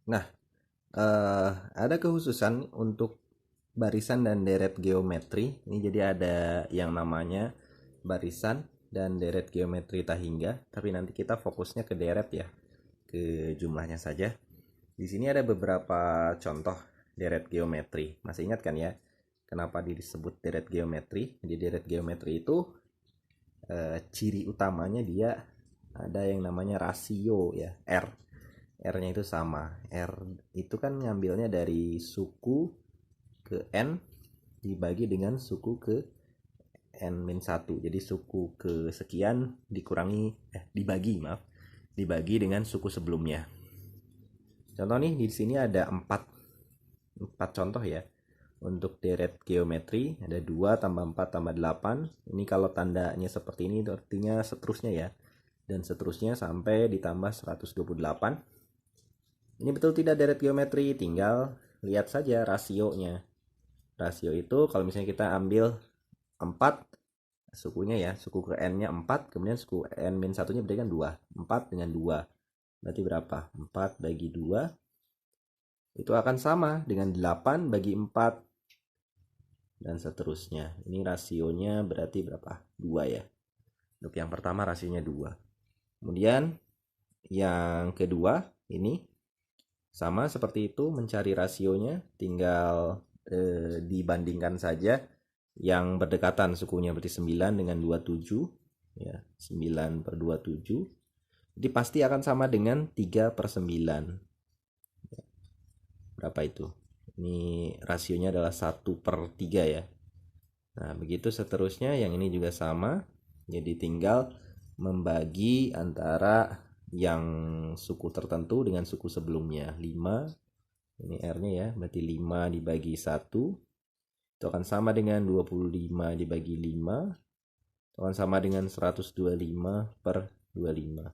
Nah, ada kekhususan untuk barisan dan deret geometri. Ini jadi ada yang namanya barisan dan deret geometri tak hingga, tapi nanti kita fokusnya ke deret ya, ke jumlahnya saja. Di sini ada beberapa contoh deret geometri. Masih ingat kan ya, kenapa disebut deret geometri? Di deret geometri itu ciri utamanya dia ada yang namanya rasio ya, R. R-nya itu sama. R itu kan ngambilnya dari suku ke N dibagi dengan suku ke N-1. Jadi suku ke sekian dibagi dengan suku sebelumnya. Contoh nih di sini ada 4 contoh ya. Untuk deret geometri ada 2 tambah 4 tambah 8. Ini kalau tandanya seperti ini itu artinya seterusnya ya. Dan seterusnya sampai ditambah 128. Ini betul tidak deret geometri? Tinggal lihat saja rasionya. Rasio itu kalau misalnya kita ambil 4 sukunya ya, suku ke n-nya 4, kemudian suku n-1-nya berarti kan 2. 4 dengan 2. Berarti berapa? 4 bagi 2 itu akan sama dengan 8 bagi 4 dan seterusnya. Ini rasionya berarti berapa? 2 ya. Untuk yang pertama rasionya 2. Kemudian yang kedua ini sama seperti itu, mencari rasionya tinggal dibandingkan saja yang berdekatan sukunya, berarti 9 dengan 27 ya, 9 per 27. Jadi pasti akan sama dengan 3 per 9. Berapa itu? Ini rasionya adalah 1 per 3 ya. Nah, begitu seterusnya, yang ini juga sama. Jadi tinggal membagi antara yang suku tertentu dengan suku sebelumnya. 5, ini R-nya ya, berarti 5 dibagi 1. Itu akan sama dengan 25 dibagi 5. Itu akan sama dengan 125 per 25.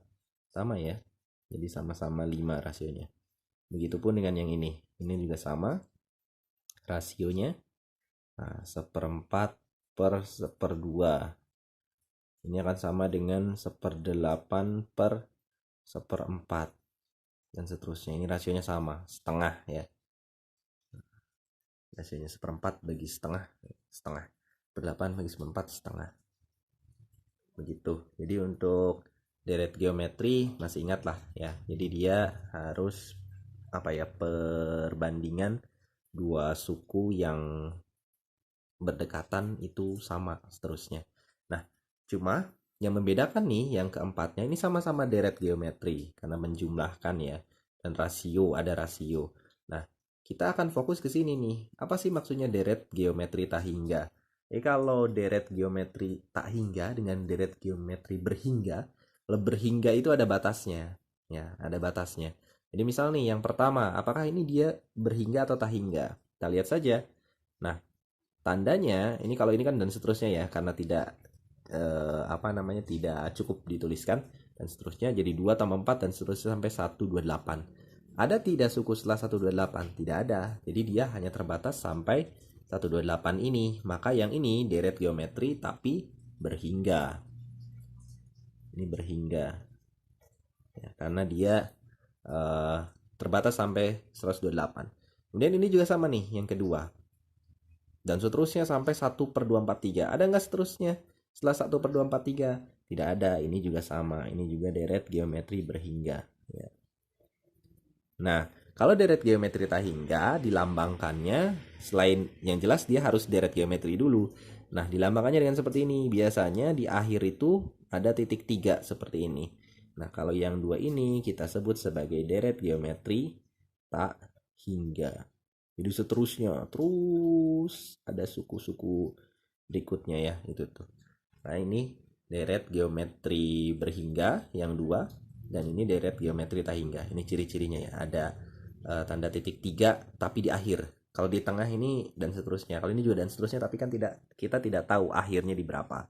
Sama ya. Jadi sama-sama 5 rasionya. Begitupun dengan yang ini. Ini juga sama rasionya. Nah, 1/4 per 1/2. Ini akan sama dengan 1/8 per 1/4. Dan seterusnya. Ini rasionya sama. Setengah ya. Rasionya 1/4 bagi setengah. Setengah. 8 bagi 1/4 setengah. Begitu. Jadi untuk deret geometri masih ingat lah ya. Jadi dia harus perbandingan dua suku yang berdekatan itu sama seterusnya. Nah, cuma yang membedakan nih yang keempatnya ini sama-sama deret geometri karena menjumlahkan ya, dan rasio, ada rasio. Nah, kita akan fokus ke sini nih. Apa sih maksudnya deret geometri tak hingga? Kalau deret geometri tak hingga dengan deret geometri berhingga, kalau berhingga itu ada batasnya. Ya, ada batasnya. Jadi misal nih yang pertama, apakah ini dia berhingga atau tak hingga? Kita lihat saja. Nah, tandanya ini kalau ini kan dan seterusnya ya, karena tidak tidak cukup dituliskan dan seterusnya, jadi 2 tambah 4 dan seterusnya sampai 128. Ada tidak suku setelah 128? Tidak ada. Jadi dia hanya terbatas sampai 128 ini. Maka yang ini deret geometri tapi berhingga. Ini berhingga. Ya, karena dia terbatas sampai 128. Kemudian ini juga sama nih yang kedua. Dan seterusnya sampai 1/243. Ada nggak seterusnya setelah 1/243? Tidak ada. Ini juga sama. Ini juga deret geometri berhingga. Ya. Nah, kalau deret geometri tak hingga, dilambangkannya selain yang jelas dia harus deret geometri dulu. Nah, dilambangkannya dengan seperti ini. Biasanya di akhir itu ada titik 3 seperti ini. Nah, kalau yang dua ini kita sebut sebagai deret geometri tak hingga. Jadi seterusnya, terus ada suku-suku berikutnya ya, itu tuh. Nah, ini deret geometri berhingga yang dua, dan ini deret geometri tak hingga. Ini ciri-cirinya ya, ada tanda titik 3 tapi di akhir. Kalau di tengah ini dan seterusnya. Kalau ini juga dan seterusnya, tapi kan kita tidak tahu akhirnya di berapa.